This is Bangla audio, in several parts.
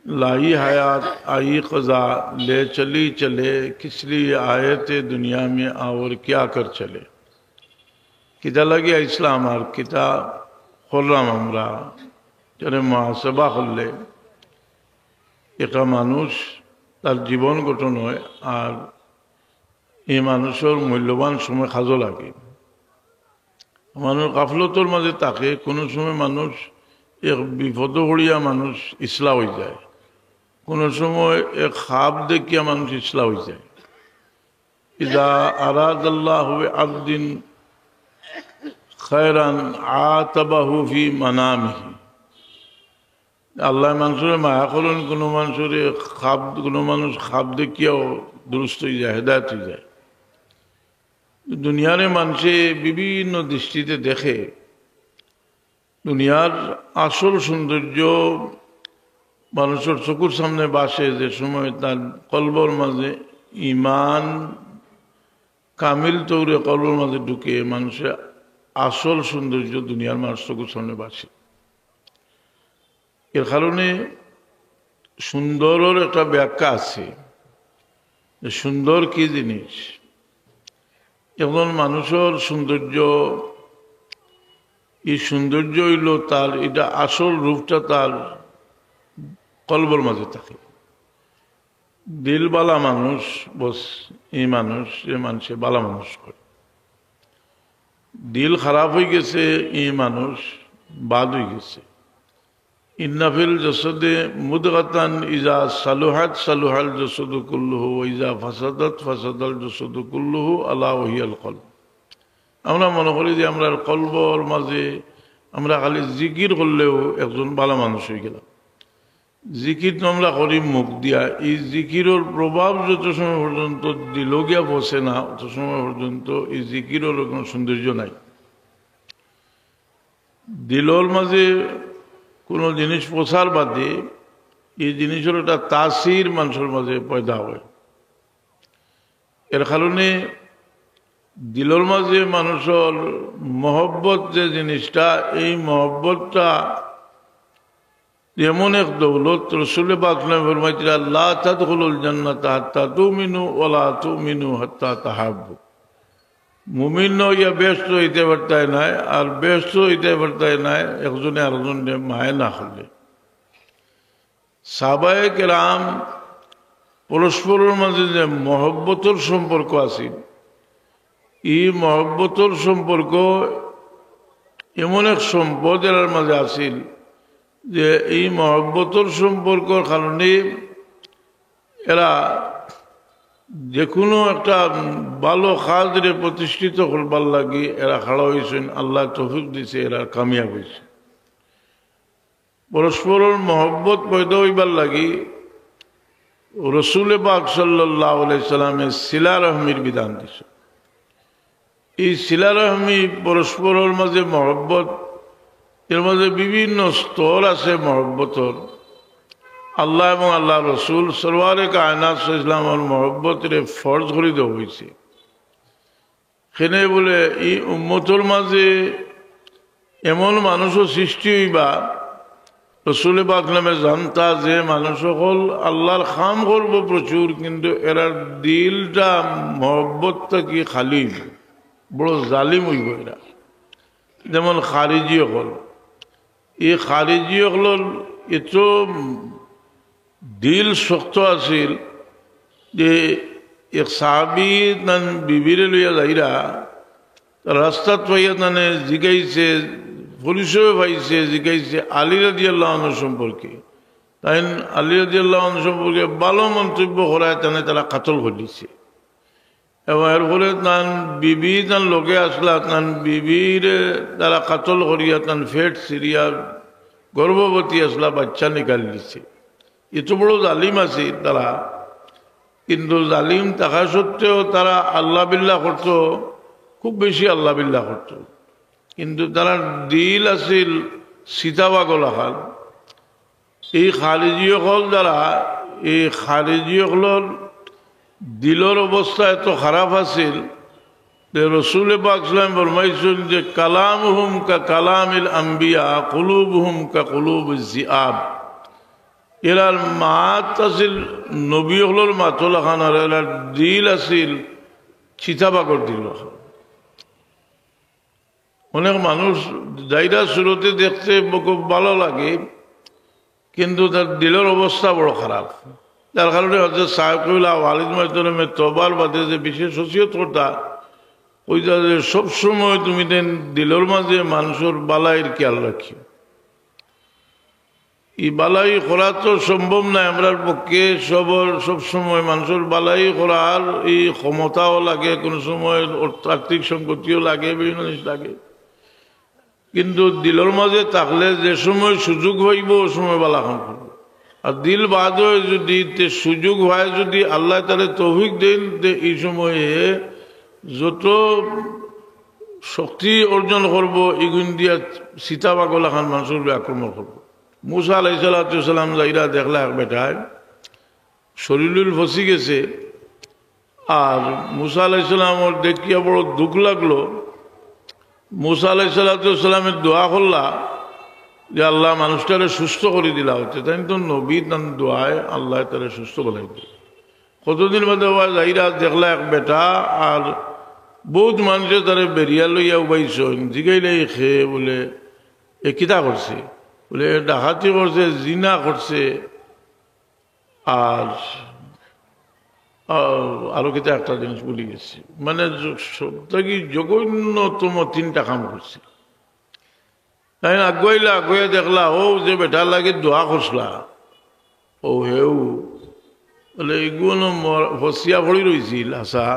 लाई हयात आई क़ज़ा, ले चली चले किस लिए आए थे दुनिया में और क्या कर चले। किता लगिया इस्लाम और किता खुलराम আমরা যারা মুহাসাবা করলে একটা মানুষ তার জীবন গঠন হয় আর এই মানুষের মূল্যবান সময় কাজে লাগে। মানুষ গাফলতর মাঝে থাকে, কোনো সময় মানুষ এক বিপদ হইয়া মানুষ ইসলাম হয়ে যায়, কোনো সময় এক খাব দেখিয়া মানুষ ইসলাম হয়ে যায়। ইজা আরাদাল্লাহু বিআবদিন খায়রান আতাবাহু ফি মানামিহি, আল্লাহ মানুষের মায়া করেন, কোনো মানুষের খাব, কোনো মানুষ খাব দেখিয়াও দুরুস্ত হয়ে যায়, হেদায়েত হয়ে যায়। দুনিয়ারে মানুষে বিভিন্ন দৃষ্টিতে দেখে, দুনিয়ার আসল সৌন্দর্য মানুষের চকুর সামনে বাসে যে সময় তার কলবর মাঝে ইমান কামিল তৌরে কলবর মাঝে ঢুকে মানুষের আসল সৌন্দর্য দুনিয়ার মানুষ চকুর সামনে বাসে। এর কারণে সুন্দরের একটা ব্যাখ্যা আছে যে সুন্দর কি জিনিস। এখন মানুষের সৌন্দর্য, এই সৌন্দর্য হইল তার, এটা আসল রূপটা তার কলবর মাঝে থাকে। দিলবালা মানুষ বস এই মানুষ, এ মানুষে বালা মানুষ করে। দিল খারাপ হয়ে গেছে, এই মানুষ বাদ হয়ে গেছে। ইন্নাফিল জসদে মুদগাতান ইজা সালুহাত সালুহাল জসদু কুল্লুহু ইজা ফাসাদাত ফাসাদাল জসদু কুল্লুহু আলা ওহিয়াল কলব। আমরা মনে করি যে আমরা কলবর মাঝে আমরা খালি জিকির করলেও একজন ভালো মানুষ হয়ে গেলাম। জিকির তো আমরা করি মুখ দিয়া, এই জিকিরের প্রভাব যত সময় পর্যন্ত দিল গিয়া বসে না তত সময় পর্যন্ত এই জিকিরের কোনো সৌন্দর্য নাই। দিলর মাঝে কোনো জিনিস প্রসার বাদে এই জিনিসের একটা তাসির মানুষের মাঝে পয়দা হয়। এর কারণে দিলর মাঝে মানুষের মহব্বত যে জিনিসটা, এই মহব্বতটা এমন এক দৌলত। রাসূল পাক ফরমাইছিলেন লা তাদখুলুল জান্নাতা হাত্তা তুমিনু ওয়া লা তুমিনু হাত্তা তাহাব্বু। মুমিন হইয়া ব্যস্ত হইতে পারতায় নাই, আর ব্যস্ত হইতে পারতায় নাই একজনে আরেকজনে মায়া না করলে। সাহাবায়ে কেরাম পরস্পরের মাঝে যে মহব্বতের সম্পর্ক আছে, এই মহব্বতের সম্পর্ক এমন এক সম্পদ এর মাঝে আছিল যে এই মহব্বতের সম্পর্কের কারণে এরা যে কোনো একটা ভালো কাজে প্রতিষ্ঠিত করবার লাগে এরা খাড়া হয়েছেন। আল্লাহ তৌফিক দিছে, এরা কামিয়াব হয়েছে। পরস্পরের মহব্বত পয়দা হইবার লাগি রাসূল পাক সাল্লাল্লাহু আলাইহি সাল্লামের সিলা রহমির বিধান দিছে। এই সিলা রহমি পরস্পরের মাঝে মহব্বত, এর মাঝে বিভিন্ন স্তর আছে মহব্বতর। আল্লাহ এবং আল্লাহ রসুল সরওয়ারে কায়নাত ইসলামের মহব্বতের ফরজ করে দেওয়া হয়েছে। সেখানে বলে এই উম্মতর মাঝে এমন মানুষও সৃষ্টি হইবা, রসুল পাক নামে জানতা যে মানুষ সকল আল্লাহর খাম করবো প্রচুর, কিন্তু এরা দিলটা মহব্বতটা কি খালি, বড় জালিম হইব এরা। যেমন খারিজি হল, এই খারিজি হল এত দিল শক্ত আছিল যে এক সাহাবি তান বিবিরে লইয়া যাইরা রাস্তাত পাইয়া তানে জিগাইছে, পরিচয় পাইছে, জিগাইছে আলী রাদিয়াল্লাহু আনহু সম্পর্কে। তাই আলী রাদিয়াল্লাহু আনহু সম্পর্কে ভালো মন্তব্য করায় তানে তারা কাতল ঘটিছে। এবং এর ফলে তান বিবি তান লোকে আসলা, তান বিবির তারা কাতল করিয়া তান ফেট সিরিয়া গর্ভবতী আসলা, বাচ্চা নিকাল দিছে। এত বড় জালিম আছে তারা, কিন্তু জালিম থাকা সত্ত্বেও তারা আল্লাহ বিল্লাহ করত, খুব বেশি আল্লাহ বিল্লাহ করত। কিন্তু তারা দিল আছিল সীতাবাগল আখাল। এই খারিজি হল যারা, এই খারিজি হলর দিলর অবস্থা এত খারাপ আছিল যে রাসূল পাক সাল্লাল্লাহু আলাইহি ওয়াসাল্লাম ফরমাইছেন যে কালামুহুম কা কালামিল আম্বিয়া কুলুবুহুম কা কুলুবিজ জিআব। এরার মাত আছিল নবী হলর মাতল খান আর এরার দিল আছিল চিতাবাগর দিল। অনেক মানুষ যাইরা শুরুতে দেখতে খুব ভালো লাগে, কিন্তু তার দিলের অবস্থা বড় খারাপ। যার কারণে হচ্ছে সাহেবুল্লাহ ওয়ালিদ মাহতুমে তোবার বাদে যে বিশেষ ওসিয়ত করতা, ওইটা যে সবসময় তুমি দেন দিলের মাঝে মানুষের বালাইয়ের খেয়াল রাখি। এই বালাই করা তো সম্ভব নয় আমরার পক্ষে, সবসময় মানুষের বালাই করার এই ক্ষমতাও লাগে, কোনো সময় আর্থিক সংগতিও লাগে, বিভিন্ন জিনিস লাগে। কিন্তু দিলের মাঝে থাকলে যে সময় সুযোগ হইব ওই সময় বালাখান করবো। আর দিল বাদ হয়ে যদি সুযোগ হয়, যদি আল্লাহ তাহলে তৌফিক দেন, এই সময়ে যত শক্তি অর্জন করব এগুন দিয়া সীতাবাগলা খান মানুষের আক্রমণ করবো। মুসা আলাইসালাম যাইরা দেখলা এক বেটায় শরীরুল ফসি গেছে, আর মুসা আলাইসালামর দেখিয়া বড় দুঃখ লাগলো। মুসা আলাইসালামের দোয়া করলা যে আল্লাহ মানুষটারে সুস্থ করে দিলা হচ্ছে, তাই তো নবী তার দোয়ায় আল্লাহ তারে সুস্থ করে দিল। কতদিন বাদে যাইরা দেখলা এক বেটা, আর বহুত মানুষে তারে বেরিয়া লইয়া উবাইছ, জিগাইলে খেয়ে বলে এ কিতা করছে, বলে ডাকাতি করছে, জিনা করছে, আর আরো কিতা একটা জিনিস বলি গেছে, মানে সবথেকে জঘন্যতম 3টা কাম করছে। তাই আগুয়াইলা, আগুয়া দেখলা ও যে বেটার লাগে দোয়া করছলা, ও হেউ বলে এগুলো ফসিয়া ভরি রয়েছিল আশা,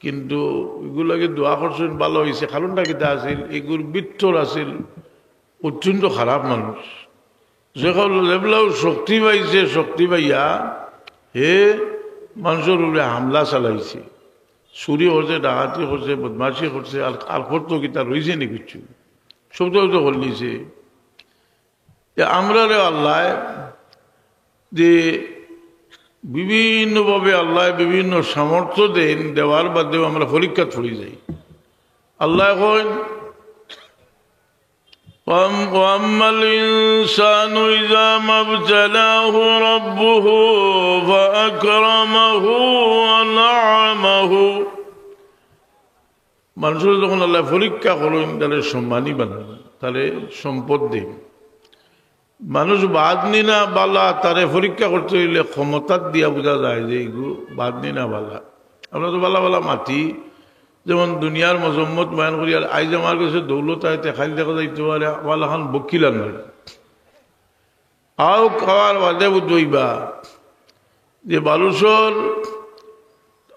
কিন্তু এগুলাকে দোয়া করছেন ভালো হয়েছে। কারণটা কিতা আছিল, এগুর বিত্তর আছিল, অত্যন্ত খারাপ মানুষ। যখন লেবলাও শক্তি পাইছে, শক্তি পাইয়া হে মানুষের উপরে হামলা চালাইছে, চুরি করছে, ডাকাতি করছে, বদমাশি করছে, আর করতো কিতা রয়েছে নি কিছু, সব তো করলিছে। আমরা রে আল্লাহ যে বিভিন্নভাবে আল্লাহ বিভিন্ন সামর্থ্য দেন, দেওয়ার বাদেও আমরা পরীক্ষা পড়ে যাই। আল্লাহ এখন وَأَمَّا الْإِنسَانُ إِذَا مَا ابْتَلَاهُ رَبُّهُ فَأَكْرَمَهُ وَنَعَمَهُ। মানুষের যখন আল্লাহ পরীক্ষা করেন, তাহলে সম্মানী বানান, তাহলে সম্পদ দেন। মানুষ বাদনি না বালা, তারে পরীক্ষা করতে হইলে ক্ষমতার দিয়া বোঝা যায় যে এগুলো বাদনি না বালা। আমরা তো বালা বালা মাতি, যেমন দুনিয়ার মজম্মত বয়ান করি, আর আইজ আমার কাছে দৌলত আইতে খালি দেখা যাইতে পারে বালাখান বকিলান নয়। আও খাওয়ার বাদে বুঝইবা যে বালুসর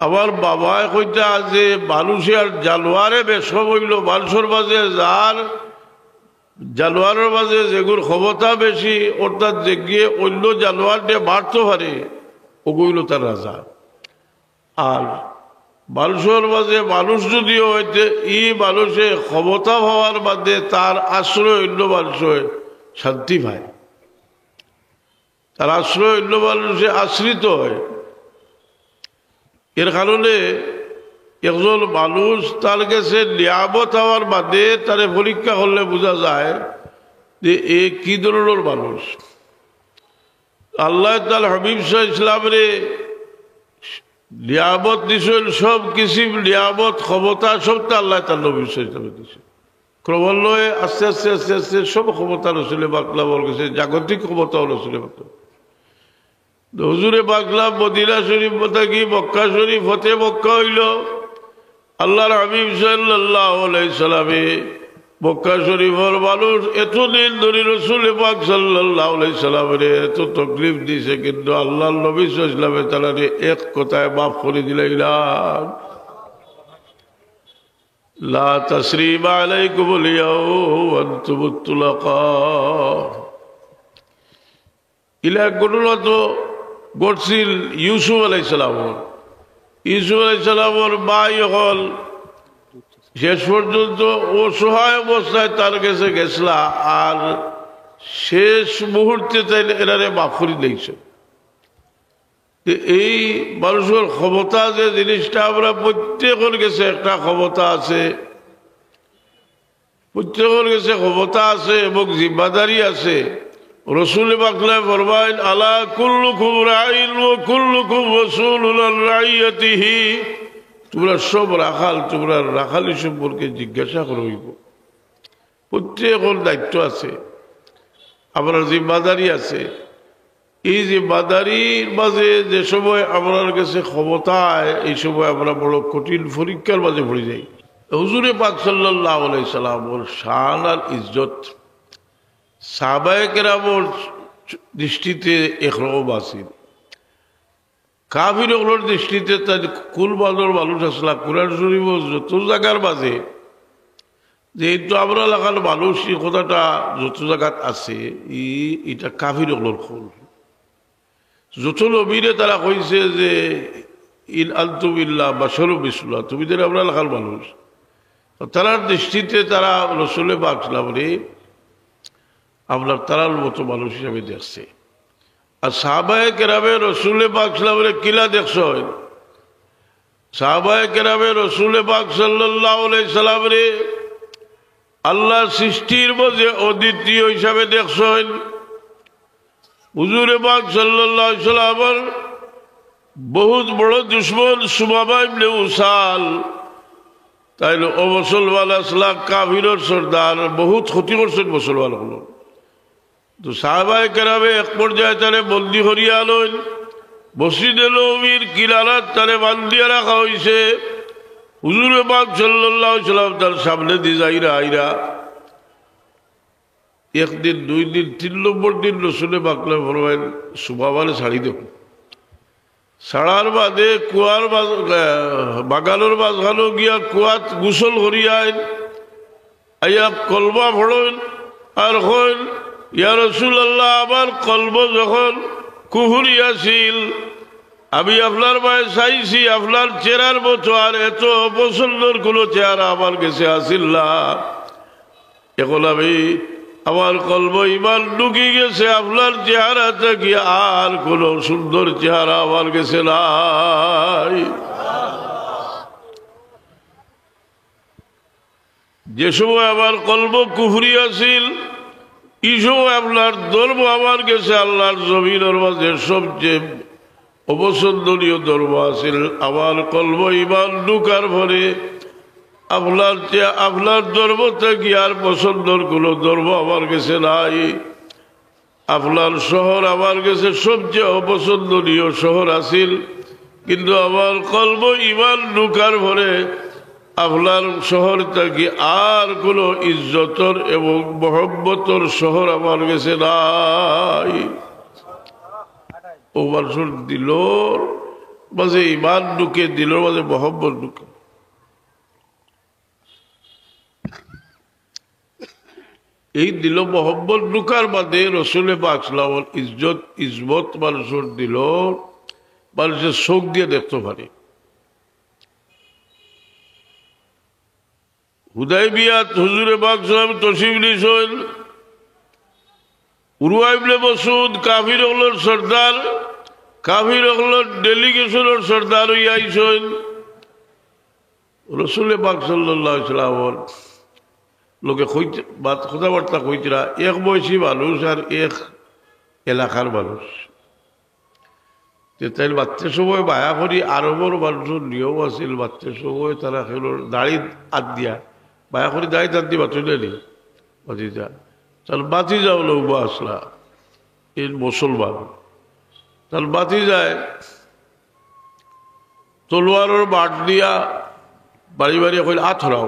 আবার বাবায় কইতে আছে বালুসে আর জালোয়ারে বেশ হইল। বালুসর বাজে যার জালোয়ারের বাজে যেগুর ক্ষমতা বেশি, অর্থাৎ যে গিয়ে অন্য জালোয়ার দিয়ে বাড়তে পারে, ওগুইল তার রাজা। আর বালুসর বাজে বালুস যদিও হইতে ই বালুসে ক্ষমতা হওয়ার বাদে তার আশ্রয় অন্য বালুসে শান্তি পায়, তার আশ্রয় অন্য বালুসে আশ্রিত হয়। এর কারণে একজন মানুষ তার কাছে নিয়ামত হওয়ার বাদে তারে পরীক্ষা করলে বোঝা যায় যে এ কি ধরনের মানুষ। আল্লাহ তাআলা হাবিব সাল্লাল্লাহু আলাইহি ওয়াসাল্লামরে নিয়ামত দিছেন, সব কিছু নিয়ামত ক্ষমতা সবটা আল্লাহ তাআলা নবী সাল্লাল্লাহু আলাইহি ওয়াসাল্লামকে দিয়েছেন। ক্রমান্বয়ে আস্তে আস্তে আস্তে আস্তে সব ক্ষমতা রসুলে বাকলা বল গেছে, জাগতিক ক্ষমতা রসুলে বাকলা। হুজুরে বাকলা মদিনা শরীফ থাকি মক্কা শরীফ হতে মক্কা হইল। আল্লাহর হাবিব সাল্লাল্লাহু আলাইহি সাল্লামে মক্কা শরীফের মানুষ এতদিন ধরে রসুল পাক সাল্লাল্লাহু আলাইহি সাল্লামের এত তকলিফ দিছে, কিন্তু আল্লাহর নবী সাল্লাল্লাহু আলাইহি সাল্লামে তারে এক কথায় মাফ করে দিলেন, লা তাসরিবা আলাইকুমুল ইয়াওম ওয়া আনতুমুত তুলাকা। ইলা ঘটনা তো ঘটছিল ইউসুফ আলাইহিস সালাম। ইউসুফ আলাইহিস সালামের ভাই হল শেষ পর্যন্ত অসহায় অবস্থায় তার কাছে গেছলা, আর শেষ মুহূর্তে তাইলে এরারে মাফ করে দিয়েছে। এই মানুষের ক্ষমতা যে জিনিসটা, আমরা প্রত্যেকের কাছে একটা ক্ষমতা আছে, প্রত্যেকের কাছে ক্ষমতা আছে এবং জিম্মাদারি আছে। রসুল পাকলায় ফরমাইন আলা কুল্লুকুম রাইন ওয়া কুল্লুকুম মাসউলুন আন রাইয়াতিহি, তোমরা সব রাখাল, তোমরা রাখালি সম্পর্কে জিজ্ঞাসা করব। প্রত্যেকের দায়িত্ব আছে, আপনার জিম্মাদারি আছে। এই জিম্মাদারির মাঝে যে সময় আপনার কাছে ক্ষমতায়, এই সময় আমরা বড় কঠিন পরীক্ষার মাঝে পড়ে যাই। হুজুরে পাক সাল্লাল্লাহু আলাইহি সাল্লামের শান আর ইজ্জত সাহাবায়ে কেরামের দৃষ্টিতে একরকম আছে, কাফিরগুলোর দৃষ্টিতে তার কুল বাদর মানুষ আসলা। কুরআন শরীফ যত জায়গার মাঝে যেহেতু আমরা লাগার মানুষ, এই কথাটা যত জায়গাত আছে, এটা কাফিরগুলোর কুল। যত নবীরে তারা কইছে যে ইন আনতুম ইল্লা বাশারুম মিসলুনা, তুমি যেন আমরা লাগার মানুষ, তারার দৃষ্টিতে তারা রাসূল পাক সাল্লাল্লাহু আলাইহি আপনার তারার মতো মানুষ হিসাবে দেখছে। আর সাহাবায়ে কেরামে রাসূল পাক সাল্লাল্লাহু আলাইহি কিলা দেখছো? সাহাবায়ে কেরামে রাসূল পাক সাল্লাল্লাহু আলাইহি সাল্লামরে আল্লাহ সৃষ্টির মধ্যে অদ্বিতীয় হিসাবে দেখছেন। হুজুরে পাক সাল্লাল্লাহু আলাইহি সাল্লামের বহুত বড় দুশমন সুমামা ইবনে উসাল, তাইলে ও মুসলমান আসলা কাফিরের সর্দার, বহুত ক্ষতি করছেন মুসলমান হল। তো সাহাবায়ে কেরামে এক পর্যায়ে তারে বন্দী করিয়া আনলেন, মসজিদে নববীর কিনারাত তারে বান্ধিয়া রাখা হয়েছে। হুজুরে পাক সাল্লাল্লাহু আলাইহি সাল্লাম তার সামনে দিয়ে যাইরা আইরা একদিন, দুই দিন, 3 নম্বর দিন রাসূল পাক ফরমাইন সুমামারে ছাড়ি দেব। ছাড়ার বাদে কুয়ার বাগানোর মাঝখানো গিয়া কুয়াত গোসল করিয়াইন আইয়া কলমা পড়েন আর হইন, ইয়া রাসূলুল্লাহ, আমার কলব যখন কুহুরিয়াছিল, আমি আপনার মায়ে চাইছি, আপনার চেহারার মতো আর এত অপছন্দর কোনো চেহারা আমার কাছে আসিল না। এখন আমি আমার কলব ইমান ঢুকি গেছে, আপনার চেহারাটা কি আর কোন সুন্দর চেহারা আমার কাছে নাই। যে সময় আমার কলব কুফরি আছিল, এই সময় আপনার ধর্ম আমার কাছে আল্লাহর জমিনের মাঝে সবচেয়ে অপছন্দনীয় ধর্ম আছিল। আমার কলব ইমান ঢুকার পরে আপনার ধর্ম থেকে আর পছন্দর কোনো ধর্ম আমার কাছে নাই। আপনার শহর আমার কাছে সবচেয়ে অপছন্দনীয় শহর আছিল, কিন্তু আমার কলব ইমান ঢুকার পরে আপনার শহর থেকে আর কোনো ইজ্জতর এবং মহব্বতর শহর আমার কাছে নাই। ও মানুষের দিলর মাঝে ইমান ঢুকে, দিলর মাঝে মহব্বত ঢুকে। এই দিল মহব্বত ঢুকার বাদে রাসূল পাক সাল্লাল্লাহু আলাইহি ওয়াসাল্লাম ইজ্জত ইজমত মানুষের দিল, মানুষের চোখ দিয়ে দেখতে পারে। হুদাইবিয়াত হুজুরে পাক সাল্লাল্লাহু আলাইহি ওয়াসাল্লাম তশরিফ নিয়েছেন। উরওয়া ইবনে মাসউদ কাফিরগুলোর সর্দার, কাফিরগুলোর ডেলিগেশনের সর্দার হইয়া আইছেন। রাসূল পাক সাল্লাল্লাহু আলাইহি ওয়াসাল্লাম লোকে কথাবার্তা কইতরা, এক বয়সী মানুষ আর এক এলাকার মানুষ। তাই বাচ্চার সময় বায়া করি আরবর মানুষের নিয়ম আছিল, বাচ্চার সময় তারা খেলোর দাড়ি হাত দিয়া বায়া করি দাড়ি হাত দিয়ে বাঁচলে নি বাতিজা, তাহলে বাতি যাও লৌবা আসলা এই মুসলমান, তাহলে বাতি যায় তলোয়ারের বাট দিয়া বাড়ি বাড়ি কইল আথরাও,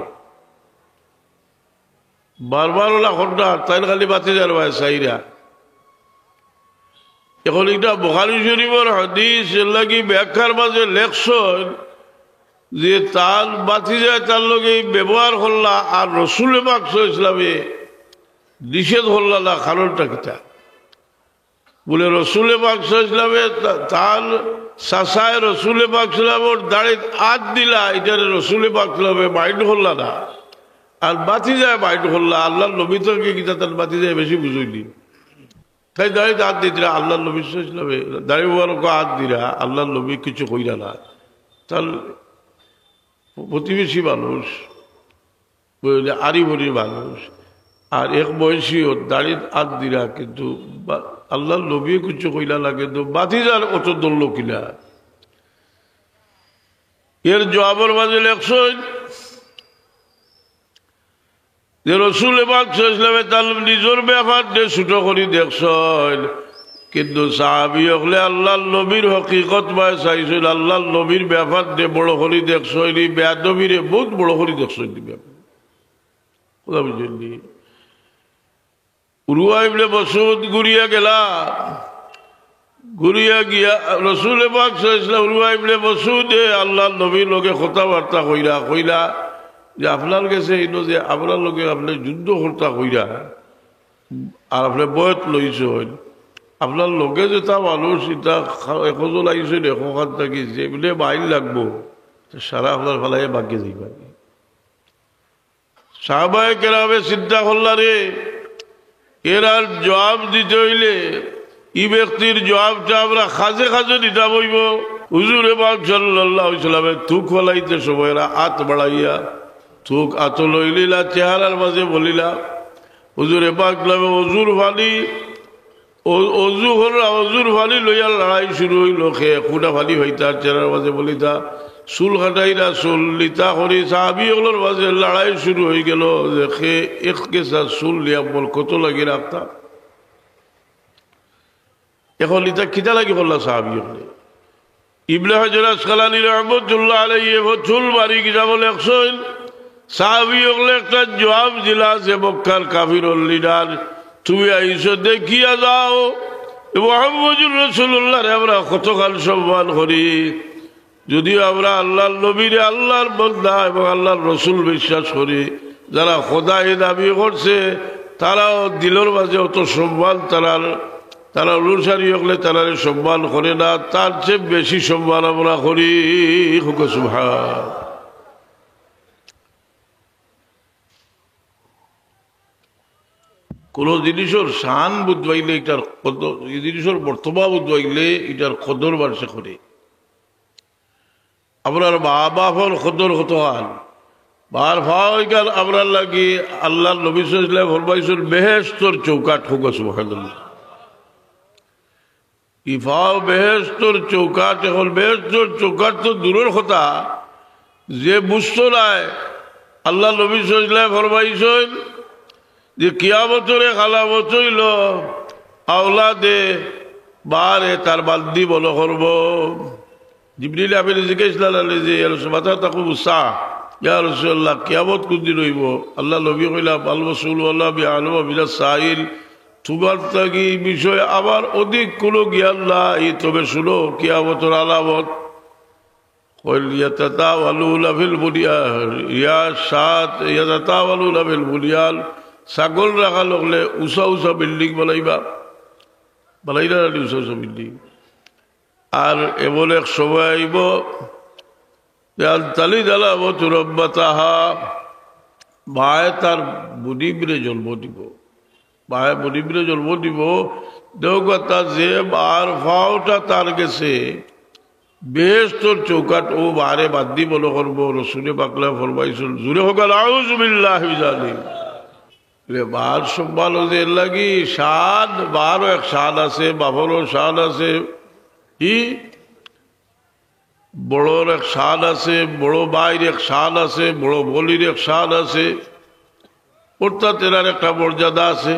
বারবার ওলা ঘন্টা তাই খালি বাতি যার ভাই সাইরা। এখন এটা বুখারী শরীফের হাদিস লাগি ব্যাখ্যার মাঝে লেখছেন যে তার বাতি যায় তার লগে ব্যবহার করলা, আর রাসূল পাক সাল্লাল্লাহু আলাইহি ওয়াসাল্লামে নিষেধ করলা না, কারণটা কিটা বলে রাসূল পাক সাল্লাল্লাহু আলাইহি ওয়াসাল্লামে তার চাচায় রাসূল পাক সাল্লাল্লাহু আলাইহি ওয়াসাল্লামের দাড়িত হাত দিলা, এটা রাসূল পাক সাল্লাল্লাহু আলাইহি ওয়াসাল্লামে মাইন্ড করলা না, আর বাতি যায় মাইন্ড করলা। আল্লাহর নবী তর্কে কিটা তার বাতি যায় বেশি বুঝইনি, তাই দাঁড়িয়ে হাত দিতরা আল্লাহ নবী সাল্লাল্লাহু আলাইহি ওয়াসাল্লাম দাঁড়িয়ে বড় হাত দিরা, আল্লাহ নবী কিছু কইরা না। তার প্রতিবেশী মানুষ, আরিবরির মানুষ, আর এক বয়সীও দাড়ি হাত দিরা কিন্তু আল্লাহর নবী কিছু কইলা লাগে কিন্তু বাতিজার অত দল্ল কিলা এর জবাবের মাঝে লেখছেন যে রসুল পাক ইসলামে তার নিজের ব্যাপার দিয়ে ছোট করে দেখছেন কিন্তু সাহাবী হলে আল্লাহর নবীর হকিকত মায় চাইছেন আল্লাহর নবীর ব্যাপার দিয়ে বড় করে দেখছেন এই বেয়াদবিরে বহুত বড় করে দেখছেন কথা বুঝলি উরওয়া ইবনে মাসউদ ঘুরিয়া গেলা ঘুরিয়া গিয়া রসুল পাক সাল্লাল্লাহু উরওয়া ইবনে মাসউদ আল্লাহর নবীর লগে কথাবার্তা কইলা যে আপনার কাছে এই যে আপনার লগে আপনি যুদ্ধ করতা কইরা আর আপনি বয়স লইছেন আপনার লগে যে তা মানুষ এটা এখন আইছেন এখন থাকি যে বলে বাইর লাগবো সারা আপনার ফেলাই বাকি যাইবা সাহাবায়ে কেরামে চিন্তা করলা রে এর আর জবাব দিতে হইলে ই ব্যক্তির জবাবটা আমরা খাজে খাজে দিতে বইব হুজুরে পাক সাল্লাল্লাহু আলাইহি সাল্লামের থুক ফলাইতে সময়রা হাত বাড়াইয়া থুক আত লইলিলা চেহারার মাঝে বলিলা হুজুরে পাক নামে অজুর ফালি অজুর ফালি লইয়া লড়াই শুরু হইল খেয়ে খুঁটা ফালি হইতার চেহারার মাঝে বলিতা চুল কাটাইরা চুল লিতা করি সাহাবিগুলোর মাঝে লড়াই শুরু হয়ে গেল দেখে এক কেসা চুল লিয়া বল কত লাগি রাখতাম এখন লিতা খিতা লাগি করলা সাহাবিগুলো ইবনে হাজার আসকালানী রহমতুল্লাহ আলাইহি চুল মারি কিনা বলে একশন সাহাবিগুলো একটা জবাব দিলা যে মক্কার কাফির লিডার তুমি আইসো দেখিয়া যাও মুহাম্মদুর রাসূলুল্লাহ আমরা কতকাল সম্মান করি যদিও আমরা আল্লাহর নবীরে আল্লাহর বান্দা এবং আল্লাহর রসুল বিশ্বাস করি যারা খোদাই দাবি করছে তারাও দিলের মাঝে অত সম্মান তারা অনুসারী হলে তারা সম্মান করে না তার চেয়ে বেশি সম্মান আমরা করি সুবহান কোন জিনিসের শান বুঝবাইলে এটার কদর জিনিসের বর্তমান বুঝবাইলে এটার কদর বাড়ছে করে আপনার বাবা ফল কদর কত হাল বার ভাইকার আপনার লাগি আল্লাহ নবী সাল্লাল্লাহু আলাইহি ফরমাইছেন বেহেশতর চৌকাট হোক সুবহানাল্লাহ ইফাও বেহেশতর চৌকাট এখন বেহেশতর চৌকাট তো দূরের কথা যে বুঝতো নাই আল্লাহ নবী সাল্লাল্লাহু আলাইহি ফরমাইছেন যে কিয়ামতের আলামত হইল আওলাদে বারে তার বালদি বল করব জিবরিল আমিন জিজ্ঞাসা যে মাথা তাকু মুসা ইয়া রাসূলুল্লাহ কিয়ামত কোনদিন হইব আল্লাহ নবী কইলা আল রাসূলুল্লাহ বিআলম বিল সাইল তোমার থাকি বিষয়ে আবার অধিক কোনো জ্ঞান নাই তবে শুনো কিয়ামতের আলামত কইল ইয়াতাতাওয়ালুনা ফিল বুনিয়ান ইয়া সাত ইয়াতাতাওয়ালুনা ফিল বুনিয়ান ছাগল রাখা লগলে উঁচা উঁচা বিল্ডিং বানাইবা বানাইলা উঁচা উঁচা বিল্ডিং আর এমন এক সময় আইব তালি দালাব তুরব্বা তাহা ভাই তার মুনিবরে জন্ম দিব ভাই মুনিবরে জন্ম দিব দেওগতা যে বার ফাওটা তার গেছে বেহেশতর চৌকাট ও বারে বাদ দি বলো করবো রসুলে পাকলা ফরমাইছিল জুড়ে হোক আউযু বিল্লাহি মিনাশ জালিম বার সম্মান ওদের লাগি শান বারও এক শান আছে বাবরও শান আছে কি বড়োর এক শান আছে বড় ভাইয়ের এক শান আছে বড় বলির এক শান আছে অর্থাৎ এনার একটা মর্যাদা আছে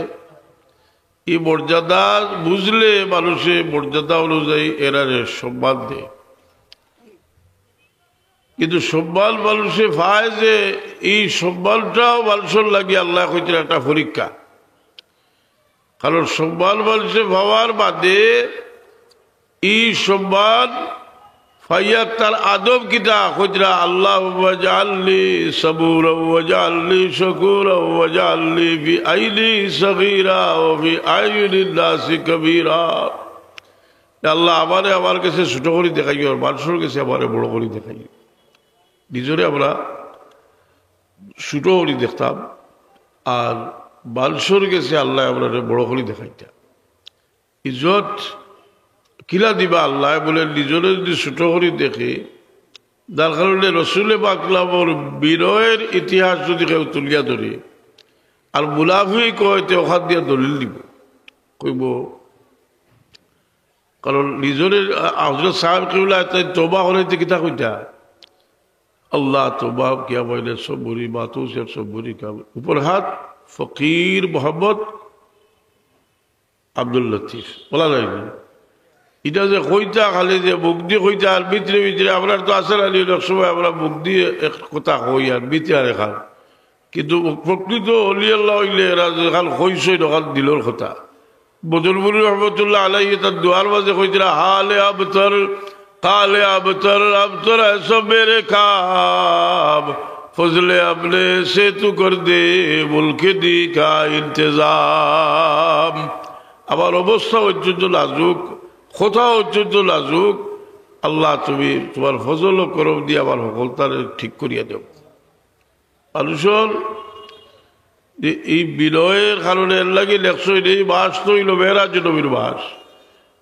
এই মর্যাদা বুঝলে মানুষের মর্যাদা অনুযায়ী এনারে সম্মান দেয় কিন্তু সম্মান মানুষে পায় যে এই সম্মানটাও মানুষের লাগে আল্লাহ কইতেন একটা পরীক্ষা কারণ সম্মান মানুষে পাওয়ার বাদে এই সম্মান ফাইয়া তার আদব কিতা কইতরা আল্লাহুম্মা জাআলনি সাবুরা ওয়া জাআলনি শাকুরা ওয়া জাআলনি ফি আইনি সগীরা ওয়া ফি আইনিন নাসি কবীরা আল্লাহ আমারে আমার কাছে ছোট করে দেখাইও আর মানুষের কাছে আমারে বড় করে দেখাইও নিজরে আমরা ছোট করে দেখতাম আর মানুষের কাছে আল্লাহ আমরা বড় করে দেখাইতাম ইজ্জত কিলা দিবা আল্লাহ বলে নিজরে যদি ছোট করে দেখে যার কারণে রসুলে পাকলামর বিনয়ের ইতিহাস যদি কেউ তুলিয়া ধরে আর মুনাফিক কয়তে ওখান দিয়ে দলিল দিব কইব কারণ নিজরের হযরত সাহেব কিবলা তাই তওবা হইতে কিতা কইতা আল্লাহ তওবা কিয়া বলে সব বুরি বাতোं से सब बुरी काम ऊपर हाथ फकीर मोहम्मद আব্দুল লতিফ বলা যায় না এটা যে কইতা খালি যে মুখ দিয়ে কইতা আর ভিতরে ভিতরে আমরা তো আসল আলী এক সময় আমরা মুখ দিয়ে এক কথা কই আর ভিতরে খান কিন্তু প্রকৃত অলি আল্লাহ হইলে এরা যে খাল কইসই নখাল দিলর কথা বদরপুরি রহমতুল্লাহ আলাইহি তার দুয়ার মাঝে কইতরা হালে আবতর কালে আবতর আবতর এসব মেরে খাব ফজলে আপনে সে তু কর দে মুলকে দি কা ইন্তজাম আমার অবস্থা অত্যন্ত লাজুক কথা অত্যন্ত লাজুক আল্লাহ তুমি তোমার ফজল ও করম দিয়ে আমার সকলতার ঠিক করিয়া দেব মানুষের যে এই বিনয়ের কারণে এর লাগে লেখছই এই বাস তো হইল মেহরাজ নবীর বাস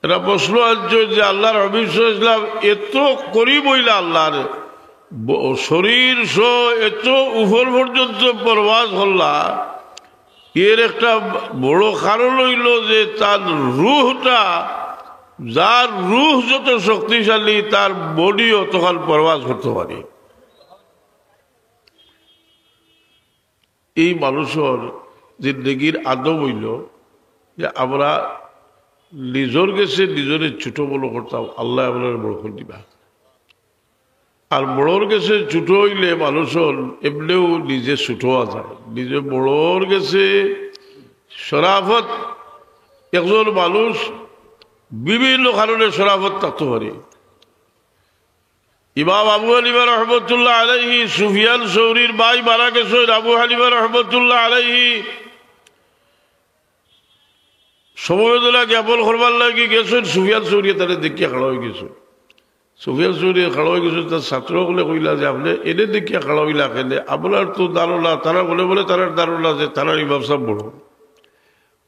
এটা প্রশ্ন আনছে যে আল্লাহর হাবিব সাল্লাল্লাহু আলাইহি ওয়াসাল্লাম এত করিব হইলা আল্লাহর শরীর এত উপর পর্যন্ত প্রবাস হল্লা এর একটা বড় কারণ হইল যে তার রুহটা যার রুহ যত শক্তিশালী তার বডিও তখন প্রবাস করতে পারে এই মানুষের জিন্দগির আদব হইল যে আমরা নিজের গেছে নিজের ছোট বড় করতাম আল্লাহ আপনার বড় করে দিবা আর বড়োর গেছে ছোট হইলে মানুষের এমনিও নিজে ছোট হওয়া যায় নিজে বড়োর গেছে শরাফত একজন মানুষ বিভিন্ন কারণে শরাফত থাকতে পারে ইমাম আবু হানিফা রহমতুল্লাহ আলাইহি সুফিয়ান সৌরির ভাই মারা গেছে আবু হানিফা রহমতুল্লাহ আলাইহি সমবেদনা জ্ঞাপন করবার লাগে গেছেন সুফিয়ান সৌরি তারা দেখিয়া খাড়া হয়ে গেছে সুফিয়ান সৌরি খাড়া হয়ে গেছে তার ছাত্রগুলো কইলা যে আপনি এনে দেখিয়া খাড়া হইলা কেনে আপনার তো ধারণা তারা বলে তার ধারণা যে তারা ইমাম সাহেব বড়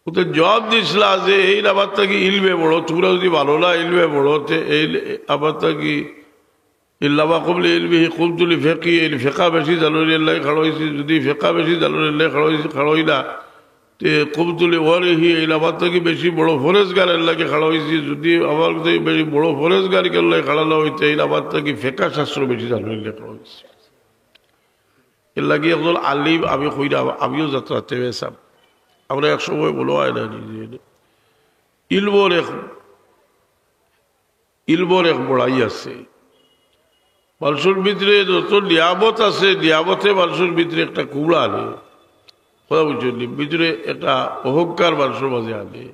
তো জবাব দিছিলা যে এই আবার তাকে ইলমে বড় তোমরা যদি ভালো না ইলমে বড় এই আবার তাকে ইল্লামা কবলে ইলমিহি কুমতুলি ফেকি এই ফেকা বেশি জানুরিয়াল্লাহ খাড়া হয়েছি যদি ফেকা বেশি জানুরিয়াল্লাহ খাড়া হইলা তে কুমতুলি ওয়ারিহি এই আবার তাকে বেশি বড় ফরেজগার এল্লাহকে খাড়া হয়েছি যদি আমার বেশি বড় ফরেজগার কেল্লাহ খাড়ানো হইতে এই আবার তাকে ফেকা শাস্ত্র বেশি জানুরিয়াল্লাহ খাড়া হয়েছি এর লাগে একজন আলিম আমি কইরা আমিও যাত্রাতে পেয়েছাম আমরা এক সময় বলো হয় না নিজে ইলবর এক বড়াই আছে মানুষের ভিতরে যত নিয়ামত আছে নিয়ামতে মানুষের ভিতরে একটা কুড়া আনে কথা বুঝছেন ভিতরে একটা অহংকার মানুষের মাঝে আনে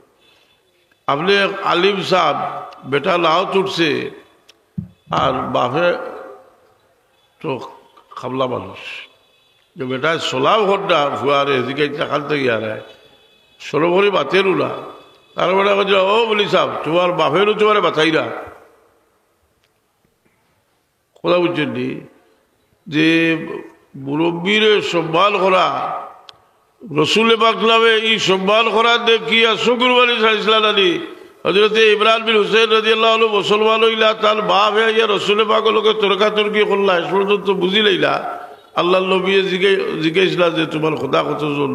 আপনি আলিম সাহেব বেটা লাও তুটছে আর বাপে তো খাবলা মানুষ যে বেটা সোলাভ ঘন্টা ফুয়ারে এদিকে চাকাল থেকে আনায় সরোবরে বাতের উলা তার বেটা বলছে ও বলি সাহেব তোমার বাপেরও তোমার বাঁচাইরা কথা বুঝছেন যে মুরব্বীর সম্মান করা রসুল পাকলামে এই সম্মান করা দেখিয়া শুকুরবানি ছাড়িছিলেন আলী হযরত ইমরান বিন হুসাইন রাদিয়াল্লাহু আনহু মুসলমান হইলা তার বাপ হইয়া রসুল পাকের লোকে তর্কাতর্কি করলা এ পর্যন্ত বুঝি লইলা আল্লাহ নবী জিজ্ঞাসা যে তোমার খোদা কতজন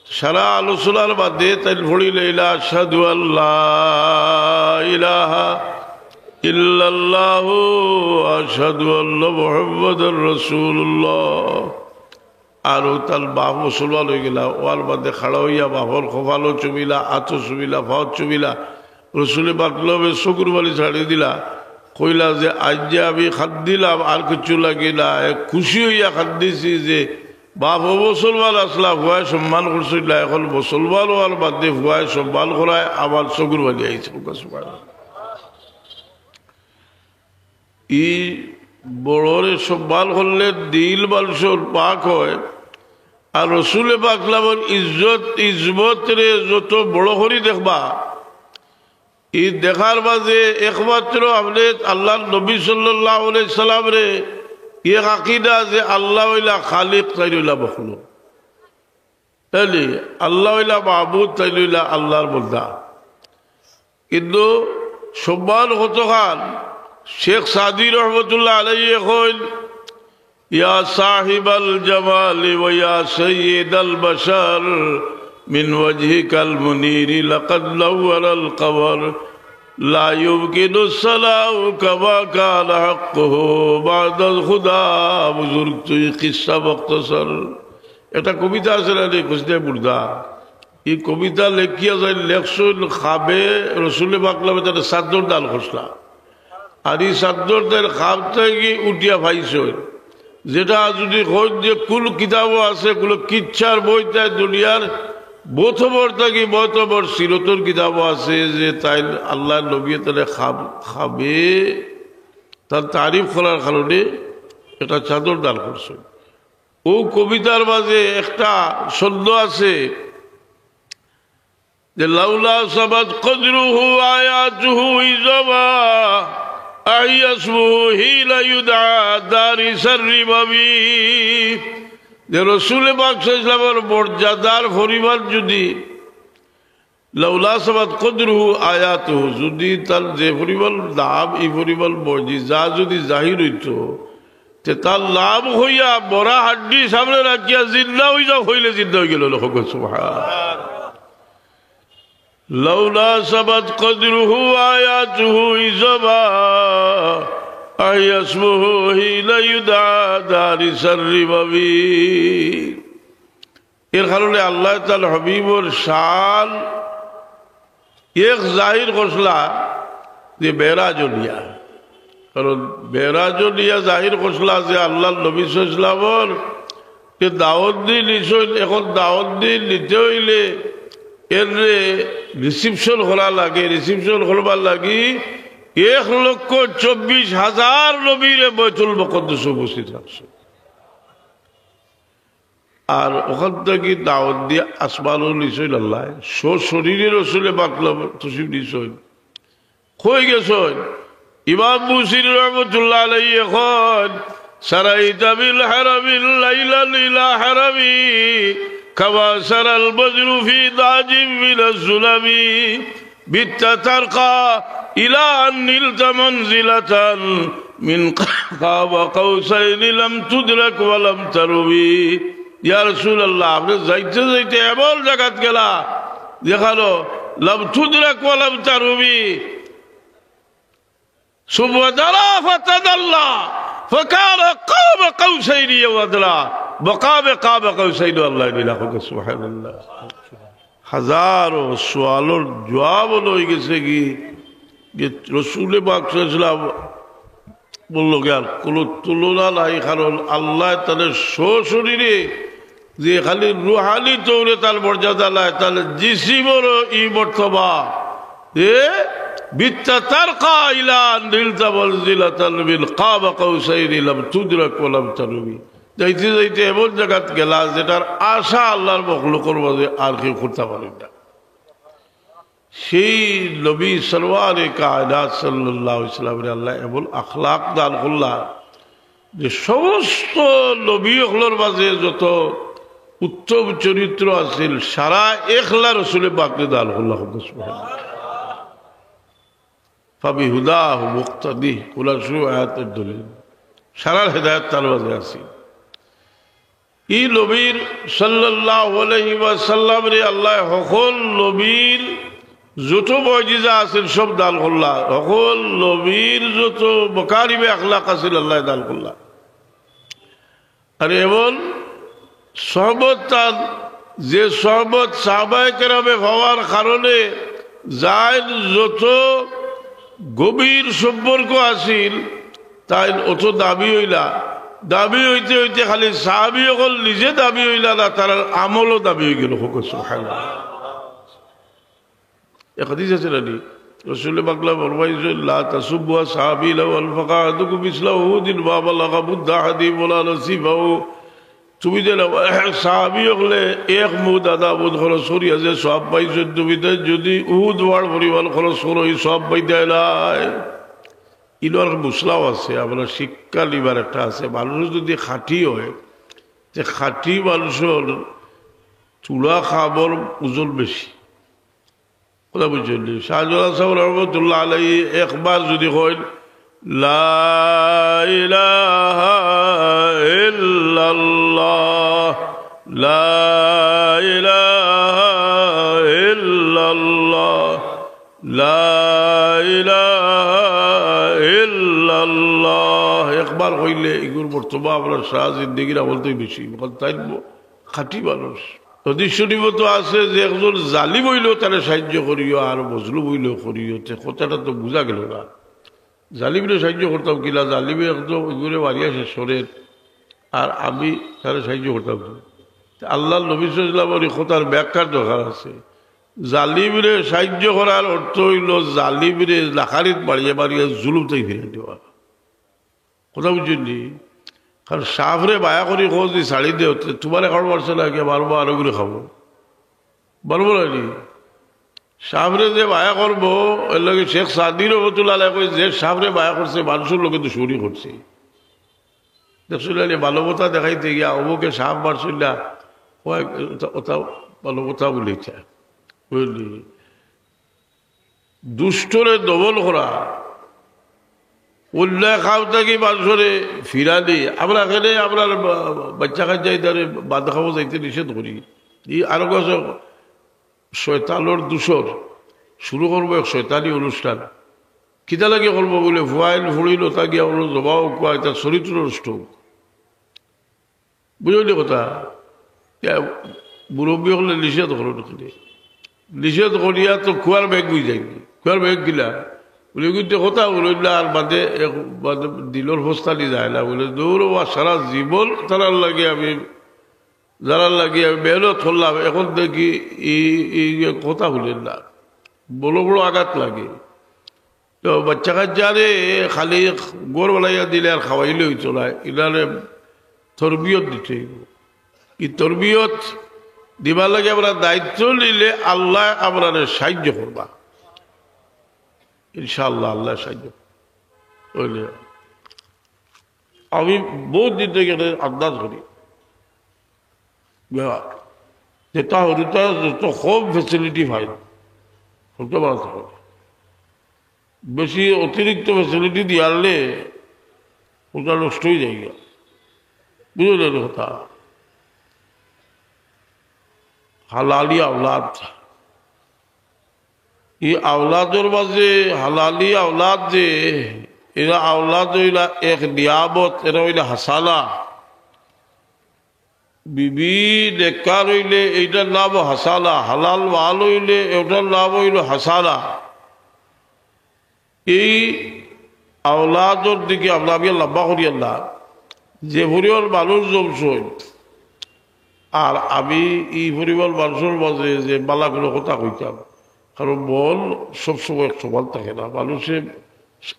সারা আলোচনার বাদে তাই ভরি লইলা আশহাদু আল্লাহ ইলাহা ইল্লাল্লাহু আশহাদু আন্না মুহাম্মাদুর রাসূলুল্লাহ আর তার বাপ মুসলমান হয়ে গেলা ওয়ার বাদে খাড়া হইয়া বাপর খোফালো চুমিলা আতো চুমিলা ফাওয়াত চুমিলা রসুল বাকলবে শুকুরবানি ছাড়িয়ে দিলা কইলা যে আজ যে আমি খাদ দিলাম আর কিছু লাগে না খুশি হইয়া খাদ দিছি যে বাপ মুসলমান আসলা ভুয়ায় সম্মান করছিল এখন মুসলমান হওয়ার বাদে ভুয়ায় সম্মান করায় আমার শুকুরবানি আইছে ই বড়রে সম্মান করলে দিল মানুষের পাক হয় আর রসুল পাকলামের ইজ্জত রে যত বড় করি দেখবা এই দেখার মাঝে একমাত্র আপনি আল্লাহ নবী সাল্লাল্লাহু আলাইহি সাল্লাম রে এক আকীদা যে আল্লাহ হইলা খালিক তাই হইলা মখলুক তাইলে আল্লাহ হইলা মাহবুদ তাই হইলা আল্লাহর বান্দা কিন্তু সম্মান কতখান শেখ সাদি রহমতুল্লাহ আলাইহি কইল ইয়া সাহিবাল জামাল ওয়া ইয়া সাইয়্যিদাল বাশার মিন ওয়াজহিকাল মুনীর লাকাদ লাওয়ালাল কমর লা ইউমকিনু সালাউ কামা কানা হাক্কুহু বাদাল খুদা বুজুর্গ তুই কিসসা মুখতাসার। একটা কবিতা আছে না কুসদে বুর্দা, এই কবিতা লেখিয়া যায় লেখসুল খাবে রসুলে বাকলামে তার সাদ্দর দাল খসলা, আর এই সাদ্দর তার খাব থেকে উঠিয়া ভাইস, যেটা যদি খোঁজ যে কুল কিতাবও আছে, কুল কিচ্ছার বই তাই দুনিয়ার বতবর থাকি বতবর সিরতর কিতাবও আছে যে তাই আল্লাহ নবী তাহলে খাবে তার তারিফ করার কারণে এটা চাদর দান করছে। ও কবিতার মাঝে একটা শব্দ আছে যে লাউলা সাবাত কদরুহু আয়াতুহু ইজামা আইয়াসমুহু হিলা ইউদা দারি সাররিবাবি। যে রসুল পাক সাল্লাল্লাহু আলাইহি ওয়াসাল্লামের মর্যাদার পরিমাণ যদি লাউলা সাবাত কদরুহু আয়াতুহু, যদি তার যে পরিমাণ দাম এই পরিমাণ মুজিজা যদি জাহির হইতো, তার লাভ হইয়া বড়া হাড্ডি সামনে রাখিয়া জিন্দা হয়ে যাও, হইলে জিন্দা হয়ে গেল। সুবহান লাউলা সাবাত কদরুহু আয়াতুহু ইজামা আইয়াসমুহু হিলা ইউদা দারি সাররিবাবি। এর কারণে আল্লাহ তাআলা হাবিবর শান এক জাহির করলা যে বেরাজলিয়া, কারণ বেরাজলিয়া জাহির করলা যে আল্লাহ নবী সাল্লাল্লাহু আলাইহি ওয়াসাল্লামর দাওয়াত দিয়ে নিছইল। এখন দাওয়াত দিয়ে নিতে হইলে এর রিসিপশন করা লাগে, রিসিপশন করবার লাগি 1,24,000 নবীর বাইতুল মুকদ্দাস উপস্থিত আছে, আর ওখান থেকে দাওয়াত দিয়ে আসমানও নিছইল আল্লাহ শরীরের রসুলে বাকলাম তসিফ নিছইল হয়ে গেছেন। ইমাম বুসির রহমতুল্লাহ আলাইহি এখন সারাইতা বিল হারামিল লাইলাল ইলা হারামি কামা সারাল বজরু ফি দাজিম মিনাজ যুলামি বিত্তা তারকা ইলা আনিলতা মানজিলাতান মিন কাবা কাউসাইনি লাম তুদরাক ওয়া লাম তারবি। ইয়া রাসূলুল্লাহ, আপনি যাইতে যাইতে এমন জায়গাত গেলা দেখালো লাম তুদরাক ওয়া লাম তারবি। সুবহানাল্লাহ ফাতাদাল্লা ফাকানা কাবা কাউসাইনি ওয়া আদলা বকাবে কাবা কাউসাইনি আল্লাহ বিলাহ। সুবহানাল্লাহ, হাজারো সওয়ালের জবাব লই গেছে কি যে রসুলে পাক সাল্লাল্লাহু আলাইহি ওয়াসাল্লাম বলল গেল কোনো তুলনা নাই, কারণ আল্লাহ তাদের শরীরে যে খালি রুহানি তৌরে তার মর্যাদা নাই, তাহলে জিসিমরও ই মর্তবা এ বিত্তা তারকা ইলা নিলতা মানজিলাতান মিন কাবা কাউসাইনি লাম তুদরাক ওয়া লাম তারবি। যাইতে যাইতে এমন জায়গাত গেলা যেটার আশা আল্লাহর মখলুকের মাঝে আর কেউ করতে পারেন না। সেই নবী সরওয়ারে কায়নাত সাল্লাল্লাহু আলাইহি ওয়াসাল্লামের আল্লাহ এমন আখলাক দান করলেন যে সমস্ত নবী হলোর মাঝে যত উত্তম চরিত্র আছিল সারা একলা রসুলে পাককে দান করলাম। ফাবিহুদাহু মুক্তাদি কুলাশু আয়াতের দলিল, সারা হেদায়েত তার মাঝে আছে। এই নবীর সাল্লাল্লাহু আলাইহি ওয়াসাল্লামের আল্লাহ সকল নবীর যত মুজিজা আছে সব দান করলাম, সকল নবীর যত মকারিমে আখলাক আছে আল্লাহ দান করলাম। আর এমন সহবত তার যে সহবত সাহাবায়ে কেরামে হওয়ার কারণে যার যত গভীর সম্পর্ক আছিল তাই অত দাবি হইলা, দাবি হইতে হইতে খালি সাহাবী হল নিজে দাবি হইলা না, তার আমলও দাবি হয়ে গেল। সুবহানাল্লাহ, এক হাদিস আছে না রসুল পাক ফরমাইছেন লা তাসুব্বু আসহাবি লাউ আনফাকা আহাদুকুম মিসলা উহুদিন মা বালাগা মুদ্দা আহাদিহিম ওয়ালা নাসিফাহু। তুমি যে সাহাবী হলে এক মুদ আদা মুদ খরচ করিয়া যে সব পাইছেন, তুমি যদি উহুদ ওয়ার পরিমাণ খরচ করো এই সব পাইতে নাই। ইনার মুসলাও আছে, আমরা শিক্ষা নিবার একটা আছে। মানুষ যদি খাঁটি হয় যে খাঁটি মানুষের চূড়া খাবার ওজন বেশি, কথা বুঝলি। শাহজালাল সাহেব রহমতুল্লাহ আলাইহি একবার যদি হয় লা ইলাহা ইল্লাল্লাহ লা ইলাহা ইল্লাল্লাহ লা ইলাহা ইল্লাল্লাহ একবার কইলে এগুর বর্তমান আপনার সারা জিন্দেগির আমল তো বেশি তাই খাঁটি মানুষ হাদিস শরীফ তো আছে যে একজন জালিম হইলেও তারা সাহায্য করিও আর মজলুম হইলেও করিও কথাটা তো বোঝা গেল না জালিমরে সাহায্য করতাম কিনা জালিমে একদম এগুলো মারিয়া শেষ করেন আর আমি তারা সাহায্য করতাম আল্লাহ নবী সাল্লাল্লাহু আলাইহি কথার ব্যাখ্যার দরকার আছে জালিমরে সাহায্য করার অর্থ হইল জালিমরে লাখারিত মারিয়ে মারিয়ে জুলুমটাই ফিরে দেওয়া কথা বুঝলি কারণ সাফরে বায়া করি খোঁজ দি শাড়ি দে তোমার এখন মারছে না কে মারবো আরো করে খাবো মারবো না নি সাফরে যে বায়া করবো এর লগে শেখ সাদির রহমতুল্লাহ কই যে সাফরে বায়া করছে মানুষের লোকে তো চুরি করছে দেখছিল মানবতা দেখাইতে গিয়া অমুকে সাপ মারছিল না ওটা মানবতা বলেছে বুঝলি দুষ্টরে দমন করা অন্যায় খাও থাকি মানুষরে ফিরালি আমরা এখানে আপনার বাচ্চা কাচ্চাই তারে বাদ খাবো যাইতে নিষেধ করি আরো কাছে শয়তানোর দূষর শুরু করবো এক শয়তানি অনুষ্ঠান কিতা লাগে করবো বলে ফুয়াইল ফুড়িল তা গিয়া হলো জবাও কুয়ায় তার চরিত্র নষ্ট বুঝলি কথা মুরব্বী হলে নিষেধ করো নিষেধ করিয়া তো খুয়ার ব্যাগ বুঝ যায়নি খুয়ার ব্যাগ গিলা বলে কিন্তু কথা বলল আর বাদে দিলর ফস্তানি যায় না বলে দৌড় সারা জীবন তারার লাগে আমি যারার লাগে আমি মেহনত করলাম এখন দেখি এই কথা বলেন না বড় বড় আঘাত লাগে তো বাচ্চা কাচ্চারে খালি গোর বানাইয়া দিলে আর খাওয়াইলে হইতো না এনারে তরবিয়ত দিতে এই তরবিয়ত দিবার লাগে আমরা দায়িত্ব নিলে আল্লাহ আমরা সাহায্য করবা ইনশাআল্লাহ আল্লাহ সাহায্য বুঝলে আমি বহুত দিন থেকে আন্দাজ করি যেটা হরিতা যত কম ফেসিলিটি পাই হতে পারা থাকে বেশি অতিরিক্ত ফেসিলিটি দিয়ালে ওটা নষ্ট হয়ে যায় বুঝলেন কথা হালালি আওলাদ এই আওলাদের মাঝে হালালি আওলাদ যে এরা আওলাদ হইলা এক নিয়ামত এরা হইলে হাসালা বিবি নেককার হইলে এইটার নাম হাসালা হালাল মাল হইলে এটার নাম হইল হাসালা এই আওলাদর দিকে আমরা আমি লম্বা করি আল্লাহ যে পরিবার মানুষ জমছই আর আমি এই পরিবার মানুষের মাঝে যে মালাগুলো কথা কইতাম কারণ মন সবসময় সমান থাকে না মানুষের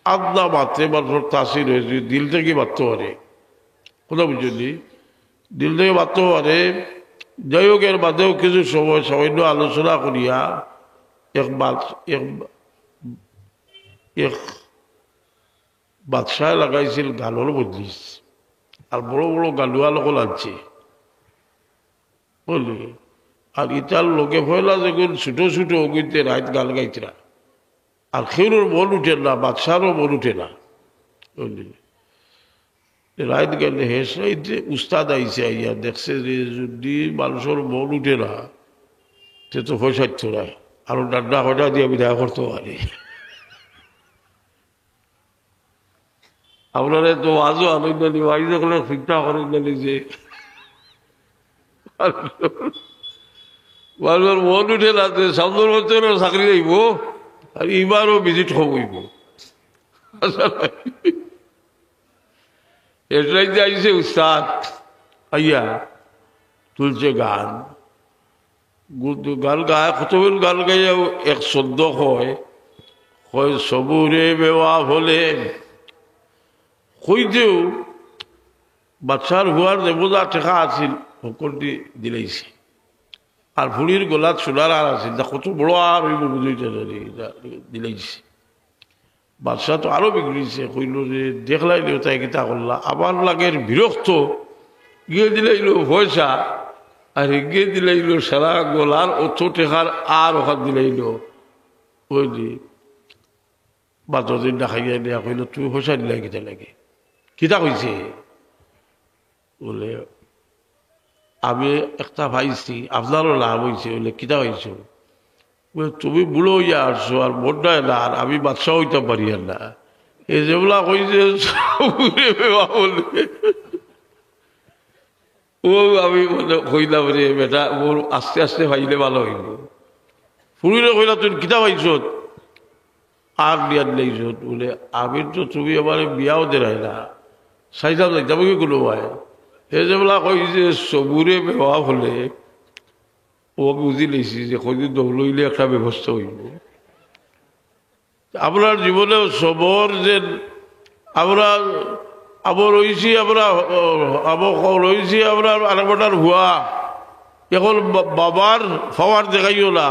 আদনা মাত্রে মানুষের তাসির হয়েছে দিল থেকে বাঁধতে পারে কথা বুঝলি দিল থেকে বাঁধতে পারে যাই হোক এর বাদেও কিছু সময় সামান্য আলোচনা করিয়া এক বাদশাহ লাগাইছিল গানের মজলিস আর বড় বড় গালুয়া লোক লাগছে বুঝলি আর ইটার লোকে ভয়লা যখন ছোটো ছোটো ওগুইতে রাত গান গাইতরা আর খেউর মন উঠে না বাদশারও মন উঠে না বুঝলি রাত গেলে হেস রাইতে উস্তাদ আইসে আইয়া দেখছে যে যদি মানুষের মন উঠে না সে তো পয়সাচ্ছ না আরো ডান্ডা কটা দিয়ে বিদায় করতে পারি আপনারা তো আজও আনন্দ নি আজ দেখলে ঠিকটা আনন্দ যে মানুষের মন উঠে না সামনের বছরও চাকরি যাইব আর এবারও ভিজিট হইব এটাই যে আইসে উস্তাদ আইয়া তুলছে গান গান গায় কতগুলো গান গাইয়া এক শব্দ হয় সবুরে বেওয়া হলে কইতেও বাচ্চার হুয়ার যে বোঝা টেকা আছিল সকলটি দিলাইছে আর ভুড়ির গোলাত সোনার আর আছে কত বড় আর হইব বুঝইতে দিলাইছে বাদশাহ তো আরো বিগড়িছে কইল যে দেখলাইল তাই কিতা করলা আবার লাগের বিরক্ত গিয়ে দিলাইল পয়সা আর গিয়ে দিলাইল সারা গোলার অত টেকার আর ওখান দিলাইল বুঝলি বা যদিন দেখাইয়া দেয়া কইল তুই পয়সা দিলে কিতা লাগে কিতা কইছে বলে আমি একটা পাইছি আপনারও লাভ হয়েছে বলে কিতা হয়েছে তুমি বুড়ো হইয়া আসছো আর বড্ডা না আর আমি বাদশাহ হইতে পারি না এই যেগুলা কইছে বলে ও আমি কইলাম রে বেটা ওর আস্তে আস্তে পাইলে ভালো হইব ফুরিলে কইলা তুই কিতা পাইছ আর বিয়ার নেইছ বলে আমি তো তুমি আমার বিয়াও দেয় না চাইতাম যাইতাম কি কোনো ভাই এই যেগুলা কইছে চবুরে বেয়া হলে ও বুঝি লেছি যে কদিন দৌড়ইলে একটা ব্যবস্থা হইব আপনার জীবনেও সবর যে আমরা আবার রয়েছি আমরা রয়েছি আমরা আরেকটার হুয়া এখন বাবার ফাওয়ার দেখাইও না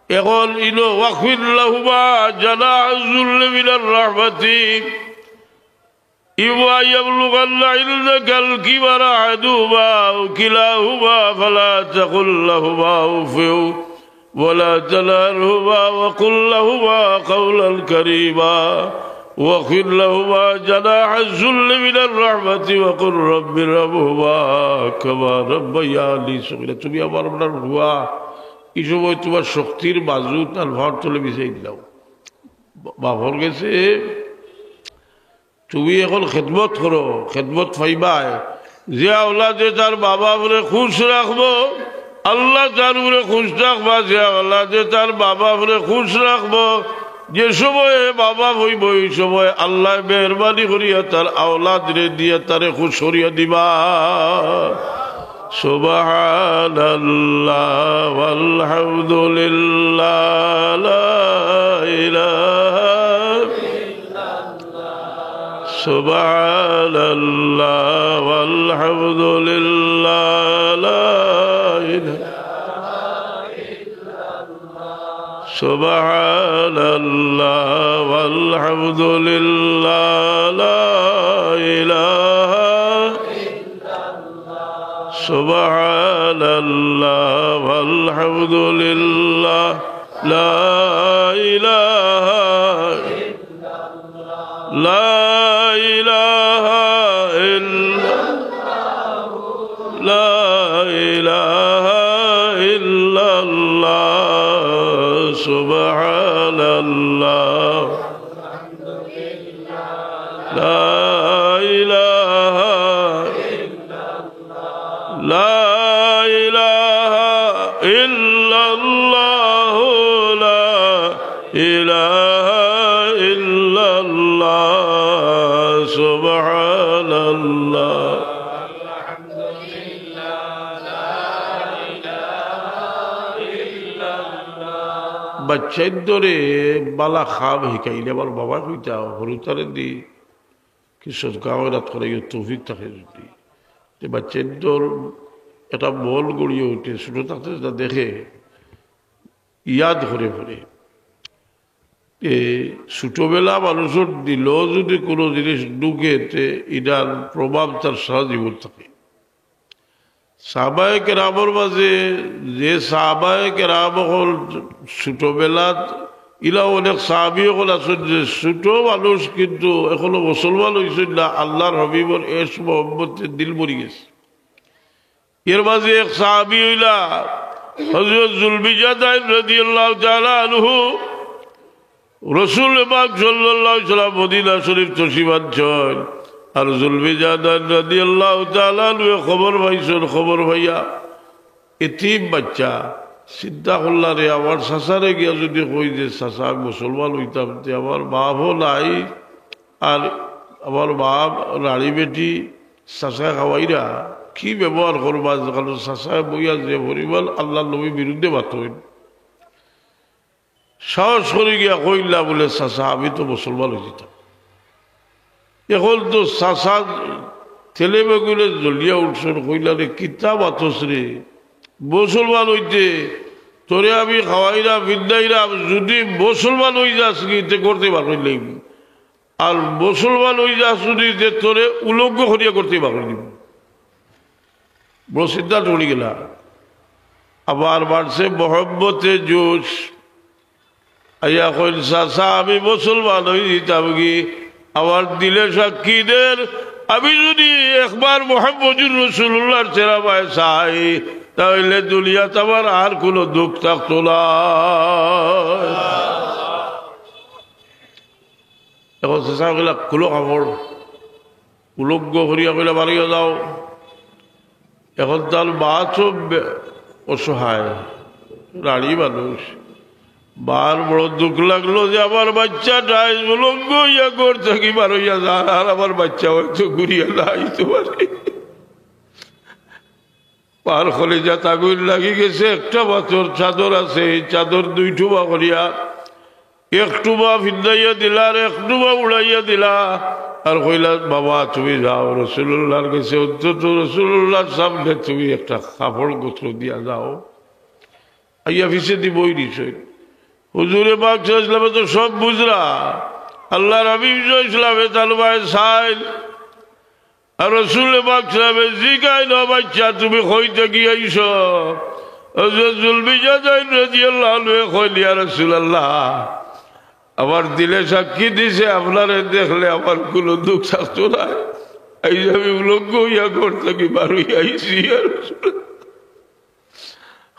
এখন ইনো ওয়াকফিল্লাহুমা জানাজুল মিনার রাহমাতি إما يبلغن عندك الكبر أحدهما أو كلاهما فلا تقل لهما أف ولا تنهرهما وقل لهما قولا كريما واخفض لهما جناح الذل من الرحمة وقل رب ارحمهما كما ربياني صغيرا তুমি আমার আপনার হুয়া এই সময় তোমার শক্তির বাজু তার ভর তুলে মিশাই দিলাম বাপর গেছে তুমি এখন খেদমত করো খেদমত পাইবাই যে আওলাদে তার বাবা বলে খুশ রাখবো আল্লাহ তার উপরে খুশ রাখবা যে আওলাদে তার বাবা বলে খুশ রাখবো যে সময়ে বাবা হইব এই সময় আল্লাহ মেহরবানি করিয়া তার আওলাদ রে দিয়ে তারে খুশ করিয়া দিবা সুবহানাল্লাহ আলহামদুলিল্লাহ লা ইলাহা সুবহানাল্লাহ আলহামদুলিল্লাহ লা ইলাহা সুবহানাল্লাহ আলহামদুলিল্লাহ লা ইলাহা সুবহানাল্লাহ আলহামদুলিল্লাহ লা ইলাহা লা ইলাহা ইল্লাল্লাহ লা ইলাহা ইল্লাল্লাহ সুবহানাল্লাহ লা ইলাহা লা ইলাহা ইল্লাল্লাহ লা ইলাহা ইল্লাল্লাহ সুবহানাল্লাহ বাচ্চার ধরে বালা খাব শিকাইলে আমার বাবা কইতা হরুতারে দি কিছু গাঁওয়াত করে তৌফিক থাকে যদি বাচ্চার দর এটা বল গড়িয়ে উঠে ছোট থাকতে যেটা দেখে ইয়াদ করে পড়ে ছোটবেলা মানুষের দিল যদি কোনো জিনিস ঢুকে এটার প্রভাব তার সারা জীবন থাকে সাহাবায়ে কেরামের মাঝে যে সাহাবায়ে কেরাম হল ছোটবেলাত ইলা অনেক সাহাবী হল আছেন যে ছোট মানুষ কিন্তু এখনো মুসলমান হয়েছেন না আল্লাহর হবিবর এস মোহাম্মদের দিল মরি গেছে এর মাঝে এক সাহাবী হইলা হযরত যুলবিজাদা রাদিয়াল্লাহু তাআলা আনহু রাসূল পাক সাল্লাল্লাহু আলাইহি ওয়াসাল্লাম মদিনা শরীফ তশরিফ আনছেন আর যুলবিজাদা রাদিয়াল্লাহু তাআলা আনহু খবর পাইছেন খবর ভাইয়া এতিম বাচ্চা চিন্তা করলা রে আমার চাচারে গিয়া যদি কই যে চাচা মুসলমান হইতাম তে আমার বাপও নাই আর আমার বাপ রানী বেটি চাচা খাওয়াইরা কি ব্যবহার করবা কারণ চাচা বইয়া যে পরিমাণ আল্লাহ নবীর বিরুদ্ধে বাতইন সাহস করে গিয়া কইলা বলে চাচা আমি তো মুসলমান হয়ে যেতাম এখন তো চাচা ছেলে বেগুলে জ্বলিয়া উঠছেন কইলা রে কিতাব আতস রে মুসলমান হইতে তোরে আমি খাওয়াইরা বিদ্যাইরা যদি মুসলমান হয়ে যাস কি করতে পারবি লাগব আর মুসলমান হয়ে যাস যদি যে তোরে উলঙ্গ করিয়া করতে পারবি বড় সিদ্ধান্ত উড়ি গেলা আবার বাড়ছে মোহাম্মতে জোশ আইয়া কইল চাচা আমি মুসলমান হয়ে যেতাম কি আমার দিলে সাক্ষী দেন আমি যদি একবার মুহাম্মদুর রাসূলুল্লাহর চেহারা পায় চাই তাহলে দুনিয়াতে আমার আর কোনো দুঃখ থাকতো না। এখন চেষ্টা কইলা খুলো কাপড় উলগ্ন করিয়া কইলা বাড়িয়ে যাও। এখন তার মা সব অসহায় রানী মানুষ, বার বড় দুঃখ লাগলো যে আমার বাচ্চাটা উলঙ্গ ইয়া কর থাকি বার হইয়া যায় আর আমার বাচ্চা হয়তো ঘুরিয়া যাইতে পারে। পার হলে যা তাগুল লাগি গেছে, একটা বাছর চাদর আছে, এই চাদর দুই টুবা করিয়া এক টুবা ফিন্দাইয়া দিলা আর এক টুবা উড়াইয়া দিলা আর কইলা বাবা তুমি যাও রাসূলুল্লাহর কাছে, অন্তত রাসূলুল্লাহর সামনে তুমি একটা কাপড় গোছল দিয়া যাও। আইয়া ফিসে দিবই নিশ্চয় হুজুরে পাক ইসলামে তো সব বুঝরা, আল্লাহ হাবিব ইসলামে তালবায় সাইল আর রাসূল পাক ইসলামে জিগাইল বাচ্চা তুমি কইতে কি আইছ? হযরত জুলবিজাদাইন রাদিয়াল্লাহু আনহু কইল ইয়া রাসূলুল্লাহ আমার দিলে সাক্ষী দিছে আপনারে দেখলে আমার কোনো দুঃখ থাকতো না, এই যে আমি উলঙ্গ হইয়া করতে কি বার হইয়া আইছি।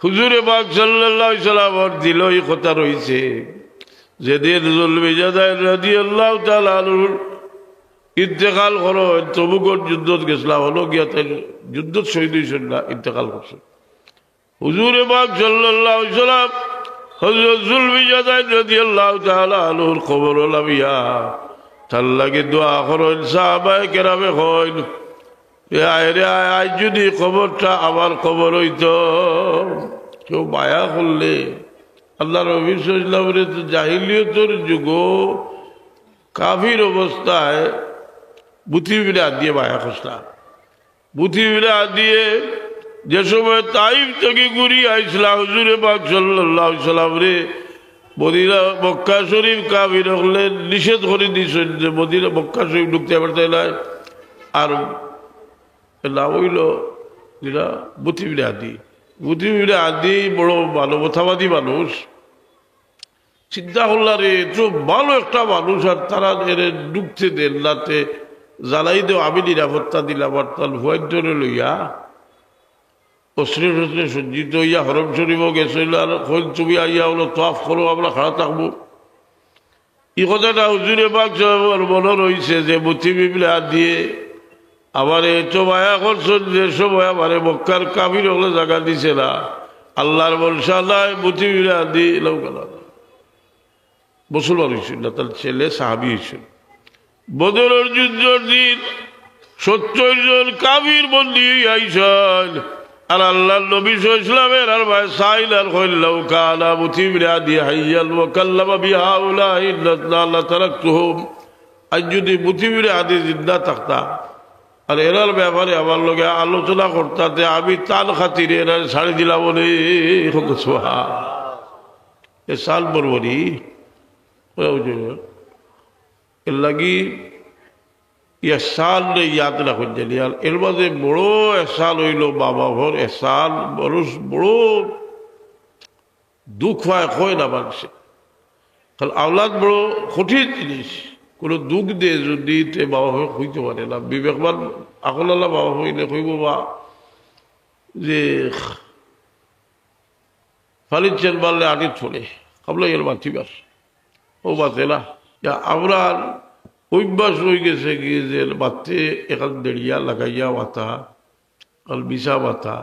হুজুরে পাক সাল্লাল্লাহু আলাইহি সাল্লাম দিল এই কথা রইছে যেদিন জুলবিজাদাইন রাদিয়াল্লাহু তাআলা আনহু ইন্তেকাল করো, তবুকর যুদ্ধত গেছিলাম হলো গিয়া তাই যুদ্ধত শহীদ হয়েছেন না, ইন্তেকাল করছে। হুজুরে পাক সাল্লাল্লাহু আলাইহি সাল্লাম হযরত জুলবিজাদাইন রাদিয়াল্লাহু তাআলা আনহুর খবর লাভিয়া তার লাগে দোয়া করেন। সাহাবায়ে কেরামে কইল আয় আজ যদি খবরটা আমার খবর হইতো, কেউ মায়া করলে আল্লাহ নবী সাল্লাল্লাহু আলাইহি ওয়াসাল্লাম জাহিলিয়তের যুগ কাফির অবস্থায় বুথি বিড়া দিয়ে মায়া করছিলাম। বুথি বিড়া দিয়ে যে সময় তাইফ থেকে ঘুরিয়ে আইসলাম হুজুরে পাক সাল্লাল্লাহু আলাইহি ওয়াসাল্লাম রে মদিনা মক্কা শরীফ কাফির হলে নিষেধ করে দিয়েছেন যে মদিনা মক্কা শরীফ ঢুকতে পারতে না, আর না হইল এরা বুথি বিড়া আদি। বুথি বিড়া আদি বড় মানবতাবাদী মানুষ, চিন্তা করলাম রে তো ভালো একটা মানুষ আর তারা এর ঢুকতে দেন রাতে জ্বালাই দেও, আমি নিরাপত্তা দিলাম আর তার ভুয়াইরে লইয়া অস্ত্রে টস্ত্রে সজ্জিত হইয়া হরম শরীফও গেছিল আর কইল তুমি আইয়া হলো তোয়াফ করো, আমরা খাড়া থাকবো। এই কথাটা হুজুরে পাক সাহেবের মনে রয়েছে যে বুথি বিড়া দিয়ে আমার এত মায়া করছেন যে সময় আমার মক্কার কাফির হলে জায়গা দিছে না, আল্লাহর বলসা নাই বুথি বিড়া দিয়ে লৌকালা মুসলমান হয়েছিল না, তার ছেলে সাহাবী হয়েছিল। বদরের যুদ্ধের দিন 70 জন কাফির বন্দী আইসন আর আল্লাহর নবী ইসলামের আর ভাই সাইল আর কইলাও কানা বুথি বিড়া দিয়ে হাইয়াল ওয়া কাল্লামা বিহাউলাই আল্লাহ তারাকতুহুম। আজ যদি বুথি বিড়া আদি জিন্দা থাকতা আর এরার ব্যাপারে আমার লোকে আলোচনা করতে আমি তার খাতিরে এরা ছাড়ি দিলাম বলে এ সাল বরবরি এর লাগি এসাল ইয়াদ রাখুন জানি। আর এর মাঝে বড় এসাল হইল বাবা ভর এসাল মানুষ বড় দুঃখ হয় কয় না মানুষে, কারণ আওলাদ বড় কঠিন জিনিস। কোনো দুঃখ দিয়ে যদি বাবা ভয় হইতে পারে না, বিবেকবান আকলাল্লাহ বাবা হইলে কইব বা যে ফালিদ চেন মারলে আটি ছড়ে কাবলা এর মাতিবার ও বাতে না। আমরা অভ্যাস হয়ে গেছে কি যে বাতে এখান দেড়িয়া লাগাইয়া বাতা কাল বিছা বাতা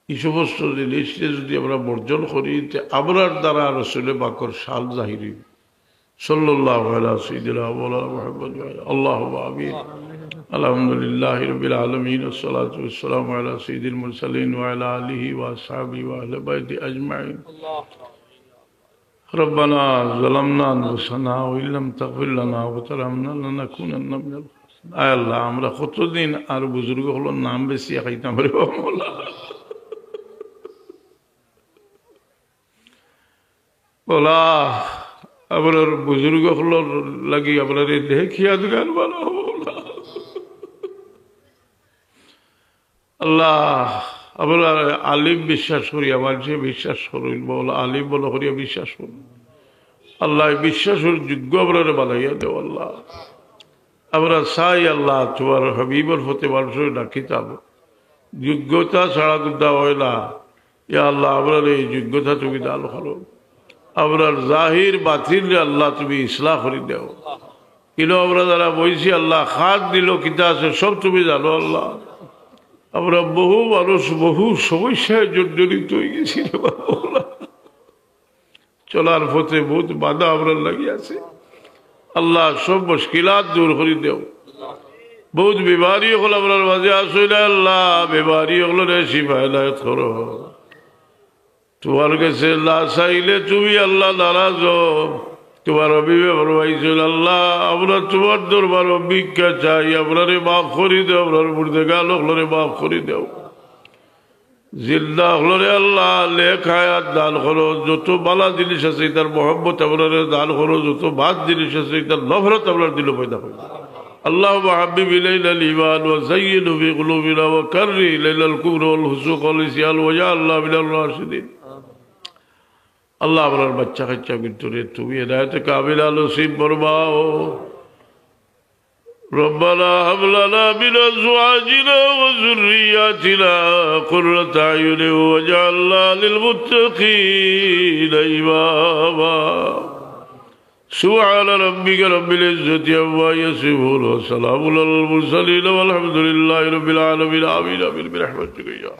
এই সমস্ত জিনিসকে যদি আমরা বর্জন করি আমরার দ্বারা রসুলে বাকর শাল জাহিরি সাল্লাল্লাহু আলা সাইয়্যিদিনা মাওলানা মুহাম্মদ আল্লাহুম্মা আমিন। আলহামদুলিল্লাহি রাব্বিল আলামিন ওয়াসসালাতু ওয়াসসালামু আলা সাইয়্যিদিল মুরসালিন ওয়া আলা আলিহি ওয়া আসহাবিহি ওয়া আহলি বাইতি আজমাইন। ربنا ظلمنا أنفسنا وإن لم تغفر لنا وترحمنا لنكونن من الخاسرين। আয় আল্লাহ আমরা কতদিন আর বুজুর্গ হলো নাম বেশি খাইতাম রে মাওলা, বলা আপনার বুজুর্গ হলো লাগি আপনার দেখিয়া গান ভালো আল্লাহ। আমরা আলিম বিশ্বাস করি, আমার যে বিশ্বাস করুন বল আলিম বলো করিয়া বিশ্বাস করুন। আল্লাহ বিশ্বাসের যোগ্য আমরা বানাইয়া দেও আল্লাহ আমরা চাই আল্লাহ তোমার হাবিবর হতে মানুষের ডাকিতাম যোগ্যতা ছাড়া গুদা হয় না ইয়া আল্লাহ আমরা এই যোগ্যতা তুমি দান করো আমরা জাহির বাতিল আল্লাহ তুমি ইসলাহ করে দেও কিন্তু আমরা যারা বইছি আল্লাহ খাদ দিল কিতা আছে সব তুমি জানো আল্লাহ আমরা বহু মানুষ বহু সমস্যায় জর্জরিত হয়ে গেছি রে বাবা চলার পথে বহুত বাধা আমরা লাগিয়েছে আল্লাহ সব মুশকিলাত দূর করে দেও বহুত বিমারি হল আপনার মাঝে আসলে আল্লাহ বিমারি হল রে শিফায়ত করো তোমার কাছে না চাইলে তুমি আল্লাহ নারাজ তোমার অভিবে ফরমাইছিল আল্লাহ আমরা তোমার দরবার ভিক্ষা চাই আপনারে মাফ করে দেও আপনার মুর্দেগাল হলরে মাফ করে দেও জিন্দা হলরে আল্লাহ লেখায়াত দান করো যত বালা জিনিস আছে তার মোহাম্মত আপনার দান করো যত বাদ জিনিস আছে তার নফরত আপনার দিল পয়দা করো اللهم حبب إلينا الإيمان وزينه في قلوبنا وكره إلينا الكفر والفسوق والعصيان واجعلنا من الراشدين আল্লাহ আপনার বাচ্চা কাচ্চা ভিতরে তুমি হেদায়েতে কামিলা নসিব ফরমাও ربنا هب لنا من أزواجنا وذرياتنا قرة أعين واجعلنا للمتقين إماما سبحان ربك رب العزة عما يصفون وسلام على المرسلين والحمد لله رب العالمين آمين برحمتك يا